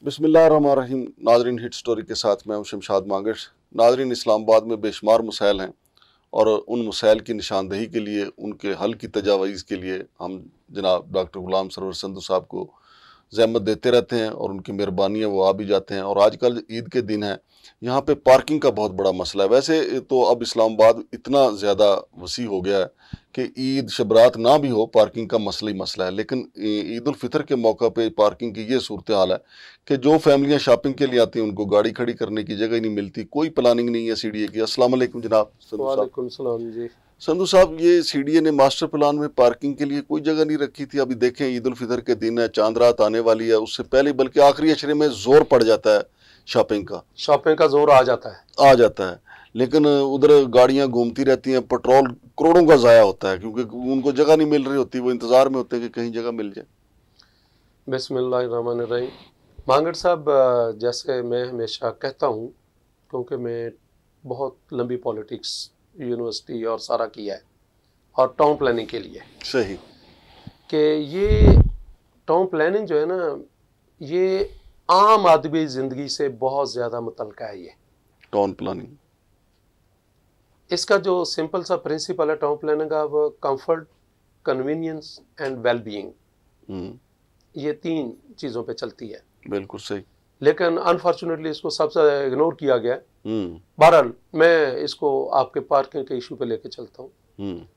बिस्मिल्लाहिर्रहमानिर्रहीम। नाजरीन, hit story के साथ मैं हूं शमशाद मांगश। नाजरीन, इस्लामाबाद में बेशुमार मसाइल हैं और उन मसाइल की निशानदही के लिए, उनके हल की तजावीज़ के लिए हम जनाब डॉक्टर गुलाम सरवर संधू साहब को ज़हमत देते रहते हैं और उनकी मेहरबानियाँ वो आ भी जाते हैं। और आजकल ईद के दिन है, यहाँ पे पार्किंग का बहुत बड़ा मसला है। वैसे तो अब इस्लामाबाद इतना ज़्यादा वसी हो गया है कि ईद शबरात ना भी हो, पार्किंग का मसला ही मसला है। लेकिन ईद उल फितर के मौका पे पार्किंग की ये सूरत हाल है कि जो फैमिलियाँ शॉपिंग के लिए आती हैं उनको गाड़ी खड़ी करने की जगह ही नहीं मिलती, कोई प्लानिंग नहीं है सीडीए की। अस्सलाम वालेकुम जनाब संधू साहब। वालेकुम सलाम जी। संधू साहब, ये सीडीए ने मास्टर प्लान में पार्किंग के लिए कोई जगह नहीं रखी थी। अभी देखें, ईद उल फितर के दिन है, चांद रात आने वाली है, उससे पहले बल्कि आखिरी अशरे में जोर पड़ जाता है शॉपिंग का जोर आ जाता है। लेकिन उधर गाड़ियां घूमती रहती हैं, पेट्रोल करोड़ों का ज़ाया होता है क्योंकि उनको जगह नहीं मिल रही होती, वो इंतज़ार में होते हैं कि कहीं जगह मिल जाए। बिस्मिल्लाहिर्रहमानिर्रहीम। मांगड़ साहब, जैसे मैं हमेशा कहता हूँ, क्योंकि मैं बहुत लंबी पॉलिटिक्स यूनिवर्सिटी और सारा किया है और टाउन प्लानिंग के लिए सही कि ये टाउन प्लानिंग जो है ना, ये आम आदमी ज़िंदगी से बहुत ज़्यादा मुतल्लिक़ है। ये टाउन प्लानिंग, इसका जो सिंपल सा प्रिंसिपल है टाउन प्लानिंग का, वो comfort, convenience and well being, ये तीन चीज़ों पे चलती है। बिल्कुल सही। लेकिन अनफॉर्चुनेटली इसको सबसे इग्नोर किया गया। बहरहाल मैं इसको आपके पार्किंग के इशू पे लेके चलता हूँ,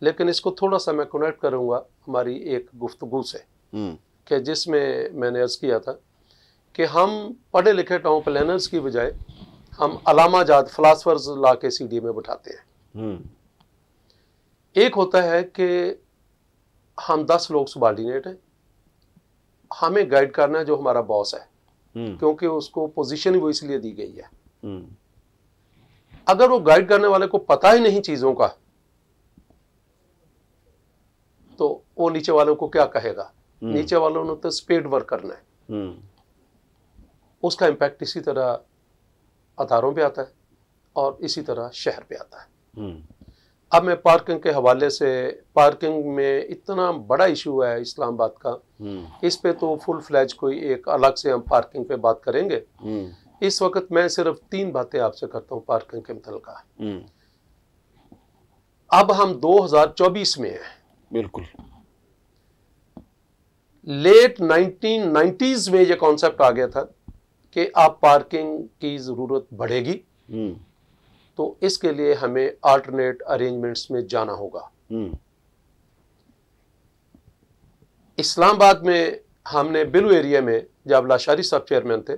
लेकिन इसको थोड़ा सा मैं कनेक्ट करूँगा हमारी एक गुफ्तगू से कि जिसमें मैंने अर्ज़ किया था कि हम पढ़े लिखे टाउन प्लानर्स की बजाय हम अलामाजात फिलासफर्स ला के सीडी में बैठाते हैं। एक होता है कि हम 10 लोग सुबार्डिनेट हैं, हमें गाइड करना है जो हमारा बॉस है, क्योंकि उसको पोजीशन ही वो इसलिए दी गई है। अगर वो गाइड करने वाले को पता ही नहीं चीजों का, तो वो नीचे वालों को क्या कहेगा? नीचे वालों ने तो स्पेड वर्क करना है। उसका इंपैक्ट इसी तरह अदारों पे आता है और इसी तरह शहर पे आता है। अब मैं पार्किंग के हवाले से, पार्किंग में इतना बड़ा इशू है इस्लामाबाद का, इस पे तो फुल फ्लैज कोई एक अलग से हम पार्किंग पे बात करेंगे। इस वक्त मैं सिर्फ 3 बातें आपसे करता हूँ पार्किंग के मुतल्लिक़। अब हम 2024 में हैं। बिल्कुल। लेट 1990s में ये कॉन्सेप्ट आ गया था कि आप पार्किंग की ज़रूरत बढ़ेगी, तो इसके लिए हमें अल्टरनेट अरेंजमेंट्स में जाना होगा। इस्लामाबाद में हमने बिलू एरिया में, जब लाशारी साहब चेयरमैन थे,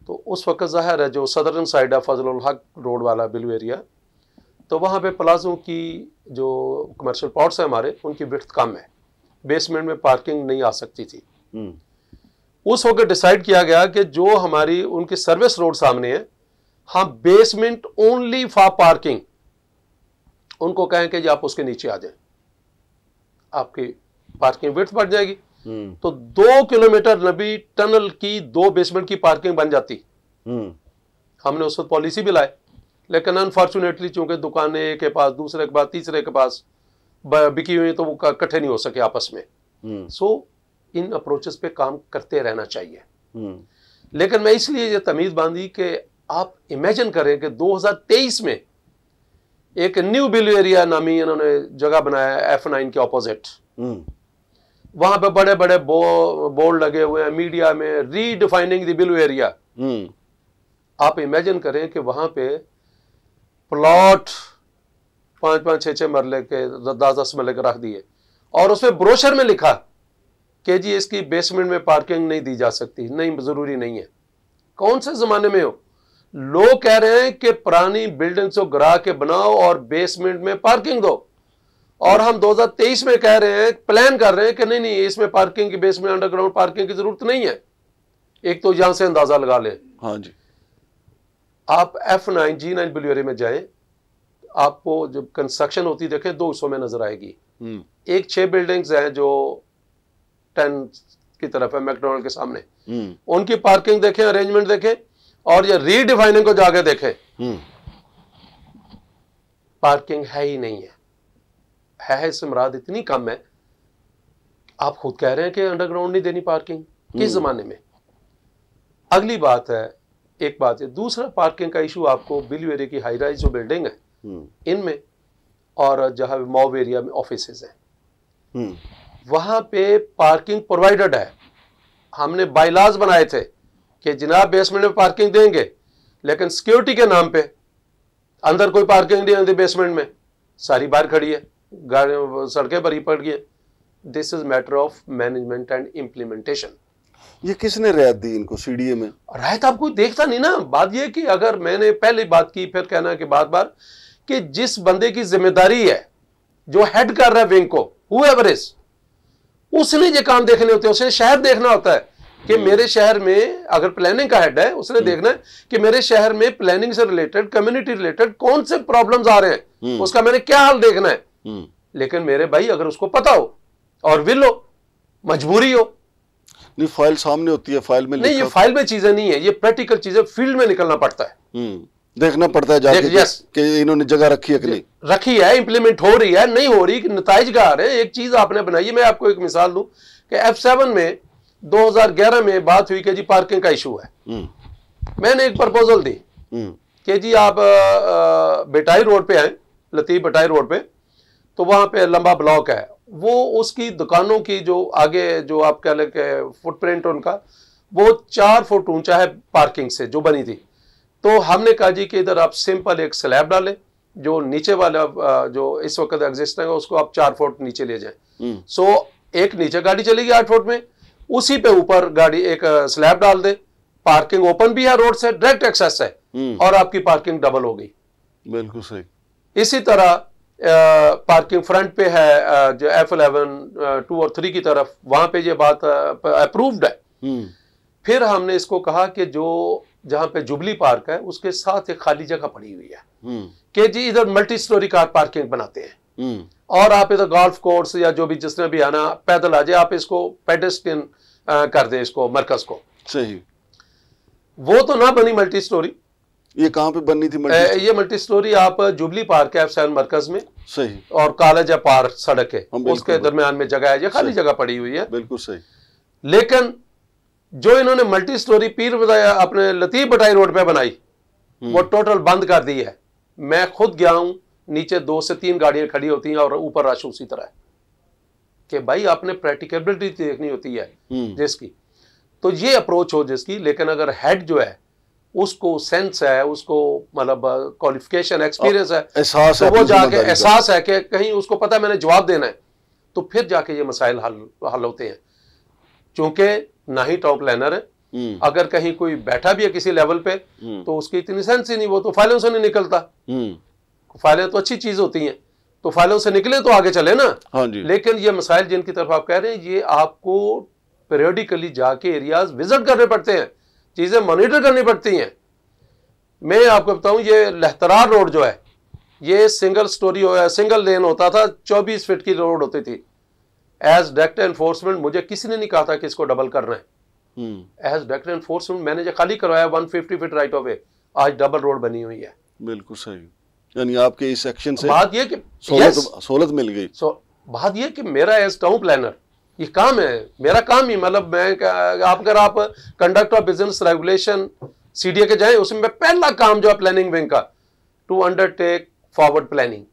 तो उस वक्त ज़ाहिर है जो सदर्न साइड है फजलुल हक रोड वाला बिलू एरिया, तो वहाँ पे प्लाजों की जो कमर्शियल प्लॉट्स हैं हमारे, उनकी विड्थ कम है, बेसमेंट में पार्किंग नहीं आ सकती थी। उस वक्त डिसाइड किया गया कि जो हमारी उनकी सर्विस रोड सामने है, हम बेसमेंट ओनली फॉर पार्किंग, उनको कहें कि आप उसके नीचे आ जाएं, आपकी पार्किंग विड्थ बढ़ जाएगी। तो 2 किलोमीटर लंबी टनल की 2 बेसमेंट की पार्किंग बन जाती। हमने उस वक्त पॉलिसी भी लाई, लेकिन अनफॉर्चुनेटली चूंकि दुकानें एक के पास, दूसरे के पास, तीसरे के पास बिकी हुई, तो वो इकट्ठे नहीं हो सके आपस में। सो इन अप्रोचेस पे काम करते रहना चाहिए। लेकिन मैं इसलिए ये तमीज़ बांधी कि आप इमेजिन करें कि 2023 में एक न्यू बिलू एरिया नामी इन्होंने जगह बनाया F9 के ऑपोजिट। वहां पे बड़े बड़े बोर्ड लगे हुए हैं मीडिया में, रीडिफाइनिंग द बिलू एरिया। आप इमेजिन करें कि वहां पे प्लॉट 5-5, 6-6 मरले के, 10-10 मरले के रख दिए, और उसमें ब्रोशर में लिखा कि जी इसकी बेसमेंट में पार्किंग नहीं दी जा सकती, नहीं, जरूरी नहीं है। कौन से जमाने में हो? लोग कह रहे हैं कि पुरानी बिल्डिंग्स को गिरा के बनाओ और बेसमेंट में पार्किंग दो, और हम 2023 में कह रहे हैं, प्लान कर रहे हैं कि नहीं नहीं, इसमें पार्किंग की, बेसमेंट अंडरग्राउंड पार्किंग की जरूरत नहीं है। एक तो यहां से अंदाजा लगा ले। हाँ जी। आप F9 G9 बिलू एरिया में जाएं, आपको जब कंस्ट्रक्शन होती देखें, 2 हिस्सों में नजर आएगी। एक 6 बिल्डिंग्स हैं जो 10 की तरफ है मैकडोनल्ड के सामने, उनकी पार्किंग देखें, अरेंजमेंट देखें, और ये रीडिफाइनिंग को जाके देखें, पार्किंग है ही नहीं है इससे मुराद इतनी कम है। आप खुद कह रहे हैं कि अंडरग्राउंड नहीं देनी पार्किंग, किस जमाने में? अगली बात है, एक बात है, दूसरा पार्किंग का इशू आपको बिलू एरिया की हाई राइज जो बिल्डिंग है इनमें और जहाँ मॉब एरिया में ऑफिसेज हैं वहाँ पे पार्किंग प्रोवाइडेड है। हमने बायलॉज बनाए थे कि जनाब बेसमेंट में पार्किंग देंगे, लेकिन सिक्योरिटी के नाम पे अंदर कोई पार्किंग नहीं आती, बेसमेंट में सारी बाहर खड़ी है, गाड़ी सड़कें भरी पड़ गई। This is matter of management and implementation. ये किसने रियायत दी इनको सीडीए में? रायत आप कोई देखता नहीं ना। बात यह कि अगर मैंने पहले बात की, फिर कहना कि बार बार कि जिस बंदे की जिम्मेदारी है, जो हेड कर रहा है विंग को, हुएवर इज, उसने ये काम देखने होते हैं। उसने शहर देखना होता है कि मेरे शहर में अगर प्लानिंग का हेड है, उसने देखना है कि मेरे शहर में प्लानिंग से रिलेटेड, कम्युनिटी रिलेटेड कौन से प्रॉब्लम्स आ रहे हैं, उसका मैंने क्या हल देखना है। लेकिन मेरे भाई अगर उसको पता हो और विल हो, मजबूरी हो, नहीं फाइल सामने होती है, फाइल में नहीं, ये फाइल में चीजें नहीं है, ये प्रैक्टिकल चीजें फील्ड में निकलना पड़ता है, देखना पड़ता है जाके कि इन्होंने जगह रखी है कि नहीं रखी है, इंप्लीमेंट हो रही है नहीं हो रही, नताइज का आ रहे हैं। एक चीज आपने बनाई है, मैं आपको एक मिसाल दूं कि F7 में 2011 में बात हुई कि जी पार्किंग का इशू है। मैंने एक प्रपोजल दी कि जी आप बेटाई रोड पे आए, लतीफ बेटाई रोड पे, तो वहां पे लंबा ब्लॉक है, वो उसकी दुकानों की जो आगे जो आप कह लें कि फुटप्रिंट उनका वो 4 फुट ऊंचा है पार्किंग से जो बनी थी। तो हमने कहा जी कि इधर आप सिंपल एक स्लैब डालें, जो नीचे वाला जो इस वक्त एग्जिस्टिंग है उसको आप 4 फुट नीचे ले जाएं। सो एक नीचे गाड़ी चलेगी 8 फुट में, उसी पे ऊपर गाड़ी एक स्लैब डाल दे, पार्किंग ओपन भी है, रोड से डायरेक्ट एक्सेस है और आपकी पार्किंग डबल हो गई। बिल्कुल सही। इसी तरह पार्किंग फ्रंट पे है जो F11 2 और 3 की तरफ, वहां पे ये बात अप्रूव्ड है। फिर हमने इसको कहा कि जो जहां पे जुबली पार्क है उसके साथ एक खाली जगह पड़ी हुई है कि जी इधर मल्टी स्टोरी कार पार्किंग बनाते हैं और आप इधर गोल्फ कोर्स या जो भी जिसने भी आना पैदल आ जाए, आप इसको पेडेस्ट्रियन कर दें इसको मरकज को। सही। वो तो ना बनी मल्टी स्टोरी। ये कहाँ पे बननी थी ये मल्टी स्टोरी आप जुबली पार्क है F7 मरकज में। सही। और कॉलेज है पार्क सड़क है, उसके दरमियान में जगह है, ये खाली जगह पड़ी हुई है। बिल्कुल सही। लेकिन जो इन्होंने मल्टी स्टोरी पीर बताया अपने लतीफ बटाई रोड पे बनाई, वो टोटल बंद कर दी है। मैं खुद गया हूं, नीचे 2 से 3 गाड़ियां खड़ी होती हैं और ऊपर रश उसी तरह है कि भाई आपने प्रैक्टिकेबिलिटी देखनी होती है जिसकी, तो ये अप्रोच हो जिसकी। लेकिन अगर हेड जो है उसको सेंस है, उसको मतलब क्वालिफिकेशन एक्सपीरियंस है, एहसास है, तो वो जाके एहसास है कि कहीं उसको पता है मैंने जवाब देना है, तो फिर जाके ये मसाइल हल होते हैं। चूंकि ना ही टॉप प्लानर है, अगर कहीं कोई बैठा भी है किसी लेवल पे तो उसकी इतनी सेंस ही नहीं, वो तो फाइलों से नहीं निकलता। फाइलें तो अच्छी चीज होती हैं, तो फाइलों से निकले तो आगे चले ना। हाँ जी। लेकिन ये मसाइल जिनकी तरफ आप कह रहे हैं, ये आपको पीरियडिकली जाके एरियाज विजिट करने पड़ते हैं, चीजें मॉनिटर करनी पड़ती हैं। मैं आपको बताऊं, ये लहतरार रोड जो है ये सिंगल स्टोरी हो, सिंगल लेन होता था, 24 फीट की रोड होती थी। एज डायरेक्ट एनफोर्समेंट मुझे किसी ने नहीं कहा था कि इसको डबल करना है। एज डायरेक्ट एनफोर्समेंट मैंने जो खाली करवाया 150 फीट राइट ऑफ वे, आज डबल रोड बनी हुई है। बिल्कुल सही। यानी आपके इस एक्शन से बात ये कि सहूलत मिल गई। बात ये कि मेरा एज टाउन प्लानर ये काम है, मेरा काम ही, मतलब मैं अगर आप conduct of business regulation CDA के जाए, उसमें पहला काम जो है प्लानिंग विंग का, टू अंडरटेक फॉरवर्ड प्लानिंग,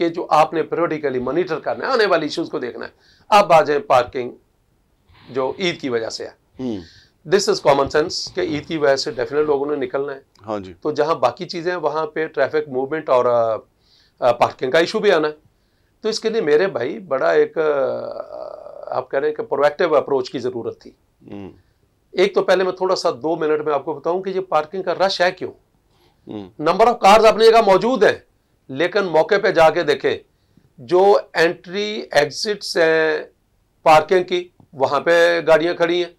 कि जो आपने पीरियडिकली मॉनिटर करना है, आने वाली इश्यूज को देखना है। अब आ जाए पार्किंग जो ईद की वजह से है, दिस इज कॉमन सेंस कि ईद की वजह से डेफिनेट लोगों ने निकलना है। हाँ जी। तो जहां बाकी चीजें हैं वहां पे ट्रैफिक मूवमेंट और पार्किंग का इशू भी आना है। तो इसके लिए मेरे भाई बड़ा एक आप कह रहे हैं कि प्रोएक्टिव अप्रोच की जरूरत थी। एक तो पहले मैं थोड़ा सा 2 मिनट में आपको बताऊं कि ये पार्किंग का रश है क्यों। नंबर ऑफ कार्स अपनी जगह मौजूद है, लेकिन मौके पे जाके देखें जो एंट्री एग्जिट्स हैं पार्किंग की, वहां पे गाड़ियां खड़ी हैं।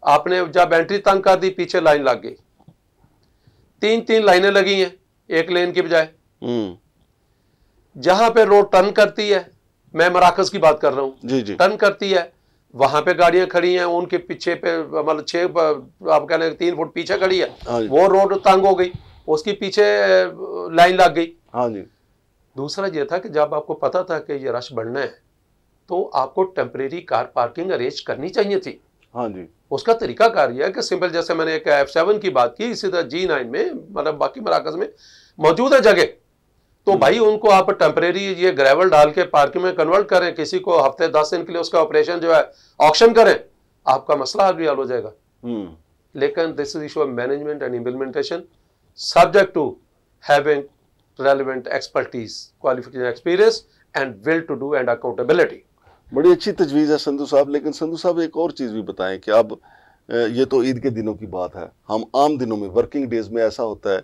आपने जब एंट्री तंग कर दी, पीछे लाइन लग गई, 3-3 लाइनें लगी हैं एक लेन की बजाय। जहां पे रोड टर्न करती है, मैं मराकज की बात कर रहा हूं, टर्न करती है, वहां पे गाड़ियां खड़ी हैं, उनके पीछे पे मतलब 6 आप कह रहे 3 फुट पीछे खड़ी है, वो रोड तंग हो गई, उसकी पीछे लाइन लग गई। हाँ जी। दूसरा ये था कि जब आपको पता था कि ये रश बढ़ना है, तो आपको टेम्परेरी कार पार्किंग अरेंज करनी चाहिए थी। हाँ जी, उसका तरीकाकार यह है कि सिंपल, जैसे मैंने एक F7 की बात की, इसी तरह G9 में, मतलब बाकी मराकज में मौजूद है जगह, तो भाई उनको आप टेम्परेरी ये ग्रेवल डाल के पार्किंग में कन्वर्ट करें, किसी को हफ्ते 10 दिन के लिए उसका ऑपरेशन जो है ऑक्शन करें, आपका मसला भी हल हो जाएगा। लेकिन this is issue of management and implementation subject to having relevant expertise, qualification, experience and will to do and accountability. बड़ी अच्छी तजवीज़ है संधू साहब। लेकिन संधू साहब एक और चीज़ भी बताएं कि अब ये तो ईद के दिनों की बात है, हम आम दिनों में वर्किंग डेज में ऐसा होता है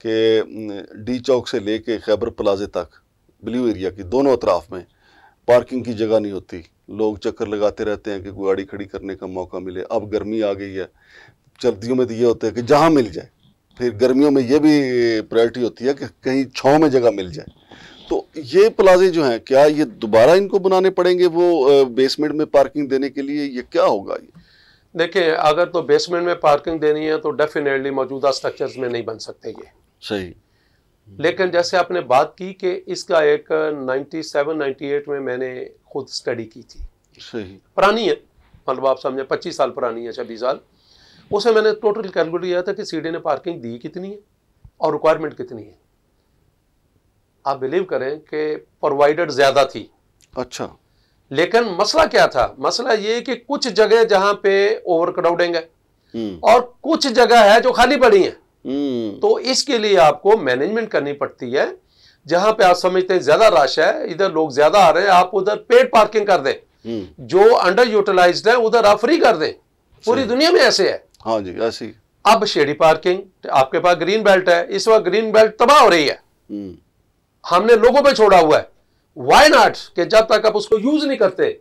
कि डी चौक से लेके खैबर प्लाजे तक ब्लू एरिया की दोनों अतराफ में पार्किंग की जगह नहीं होती, लोग चक्कर लगाते रहते हैं कि कोई गाड़ी खड़ी करने का मौका मिले। अब गर्मी आ गई है, सर्दियों में तो ये होता है कि जहाँ मिल जाए, फिर गर्मियों में ये भी प्रायोरिटी होती है कि कहीं छाँव में जगह मिल जाए। तो ये प्लाजे जो हैं, क्या ये दोबारा इनको बनाने पड़ेंगे वो बेसमेंट में पार्किंग देने के लिए, ये क्या होगा? ये देखिए, अगर तो बेसमेंट में पार्किंग देनी है तो डेफिनेटली मौजूदा स्ट्रक्चर्स में नहीं बन सकते ये, सही। लेकिन जैसे आपने बात की कि इसका एक 97-98 में मैंने खुद स्टडी की थी, सही, पुरानी है, मतलब आप समझे 25 साल पुरानी है, 26 साल। उसमें मैंने टोटल कैलकुलेट किया था कि सीडी ने पार्किंग दी कितनी है और रिक्वायरमेंट कितनी है। आप बिलीव करें कि प्रोवाइडेड ज्यादा थी। अच्छा। लेकिन मसला क्या था? मसला ये कि कुछ जगह जहां पे ओवर क्राउडिंग है और कुछ जगह है जो खाली पड़ी है, तो इसके लिए आपको मैनेजमेंट करनी पड़ती है। जहां पे आप समझते हैं ज्यादा रश है, इधर लोग ज्यादा आ रहे हैं, आप उधर पेड पार्किंग कर दें, जो अंडर यूटिलाइज्ड है उधर आप फ्री कर दें। पूरी दुनिया में ऐसे है। हाँ जी, ऐसी। अब शेडी पार्किंग, आपके पास ग्रीन बेल्ट है, इस वक्त ग्रीन बेल्ट तबाह हो रही है, हमने लोगों पे छोड़ा हुआ है। वाई नॉट कि जब तक आप उसको यूज नहीं करते,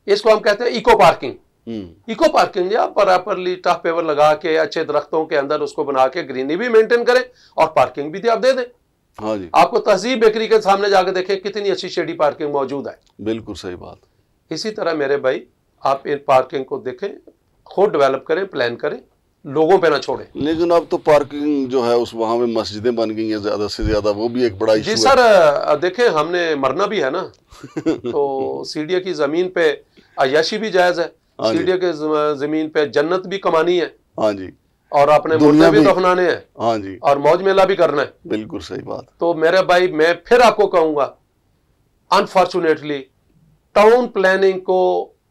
इसको हम कहते हैं इको पार्किंग। इको पार्किंग या प्रॉपरली टफ पेवर लगा के अच्छे दरख्तों के अंदर उसको बना के ग्रीनरी भी मेंटेन करें और पार्किंग भी आप दे दें। हाँ जी। आपको तहजीब बेकरी के सामने जाकर देखें कितनी अच्छी शेडी पार्किंग मौजूद है। बिल्कुल सही बात। इसी तरह मेरे भाई, आप इन पार्किंग को देखें, खुद डेवलप करें, प्लान करें, लोगों पे ना छोड़ें। लेकिन अब तो पार्किंग जो है उस वहां में मस्जिदें बन गई हैं ज्यादा से ज्यादा, वो भी एक बड़ा इशू है। जी सर, देखें हमने मरना भी है ना तो सीढ़ियों की जमीन पे अय्याशी भी जायज है, सीढ़ियों के जमीन पे जन्नत भी कमानी है। हाँ जी। और अपने मुर्दे भी दफनाने हैं। हाँ जी। और मौज मेला भी करना है। बिल्कुल सही बात। तो मेरे भाई, मैं फिर आपको कहूंगा, अनफॉर्चुनेटली टाउन प्लानिंग को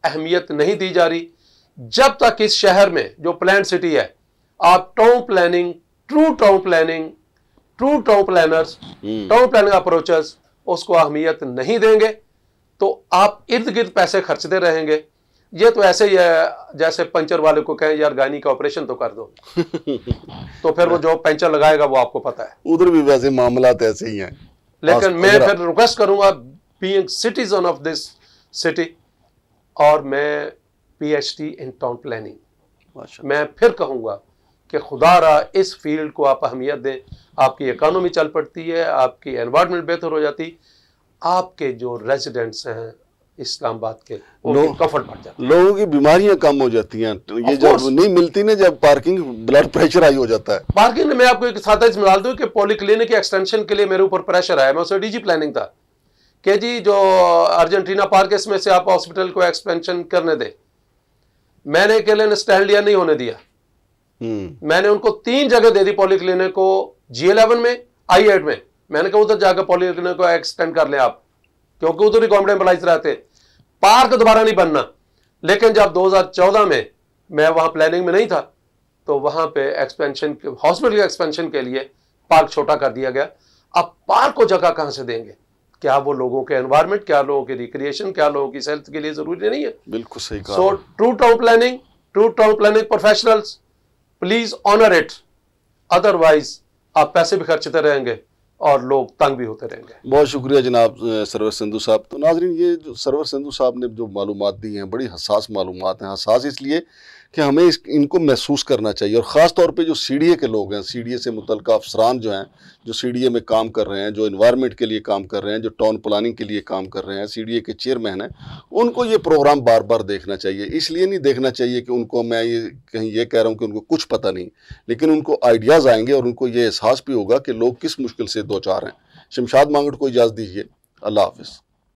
अहमियत नहीं दी जा रही। जब तक इस शहर में जो प्लान सिटी है, आप town planning, true town planners, town planning approaches उसको अहमियत नहीं देंगे, तो आप इर्द गिर्द पैसे खर्चते रहेंगे। ये तो ऐसे ही है जैसे पंचर वाले को कहें यार गानी का ऑपरेशन तो कर दो तो फिर वो जो पंचर लगाएगा वो आपको पता है। उधर भी वैसे मामलात ऐसे ही हैं। लेकिन मैं फिर रिक्वेस्ट करूंगा, being citizen of this city, और मैं PhD इन टाउन प्लानिंग, मैं फिर कहूंगा कि खुदारा इस फील्ड को आप अहमियत दें। आपकी इकोनॉमी चल पड़ती है, आपकी एनवायरनमेंट बेहतर हो जाती, आपके जो रेजिडेंट्स हैं इस्लामाबाद के, उनकी कंफर्ट बढ़ जाती है, लोगों की बीमारियां कम हो जाती हैं। ये जब नहीं मिलती ना, जब पार्किंग, ब्लड प्रेशर हाई हो जाता है। पार्किंग में मैं आपको एक सादा मिसाल दूं कि पॉलीक्लिनिक एक्सटेंशन के लिए मेरे ऊपर प्रेशर आया, मैं उसे डीजी प्लानिंग था कि जी जो अर्जेंटीना पार्क, इसमें से आप हॉस्पिटल को एक्सपेंशन करने दे। मैंने अकेले ने स्टैंड लिया, नहीं होने दिया। मैंने उनको 3 जगह दे दी पॉलीक्लिनिक को, G11 में, I8 में। मैंने कहा उधर जाकर पॉलीक्लिनिक को एक्सटेंड कर लें आप, क्योंकि उधर ही गवर्नमेंट एम्प्लॉइज रहते। पार्क दोबारा नहीं बनना। लेकिन जब 2014 में मैं वहां प्लानिंग में नहीं था, तो वहां पे एक्सपेंशन, हॉस्पिटल के एक्सपेंशन के लिए पार्क छोटा कर दिया गया। अब पार्क को जगह कहां से देंगे? क्या वो लोगों के एनवायरनमेंट, क्या लोगों की रिक्रिएशन, क्या लोगों की हेल्थ के लिए जरूरी नहीं है? बिल्कुल सही कहा। So true town planning professionals, please honour it, otherwise आप पैसे भी खर्चते रहेंगे और लोग तंग भी होते रहेंगे। बहुत शुक्रिया जनाब सरवर संधू साहब। तो नाजरीन, ये जो सरवर संधू साहब ने जो मालूमात दी हैं, बड़ी हसास मालूमात हैं। हसास इसलिए कि हमें इनको महसूस करना चाहिए, और ख़ास तौर पे जो CDA के लोग हैं, CDA से मुतल्लिक़ अफसरान जो हैं, जो CDA में काम कर रहे हैं, जो इन्वायरमेंट के लिए काम कर रहे हैं, जो टाउन प्लानिंग के लिए काम कर रहे हैं, CDA के चेयरमैन हैं, उनको ये प्रोग्राम बार बार देखना चाहिए। इसलिए नहीं देखना चाहिए कि उनको मैं ये कहीं ये कह रहा हूँ कि उनको कुछ पता नहीं, लेकिन उनको आइडियाज़ आएंगे और उनको ये एहसास भी होगा कि लोग किस मुश्किल से दो चार हैं। शमशाद मांगड़ को इजाज़त दीजिए। अल्लाह हाफ़िज़।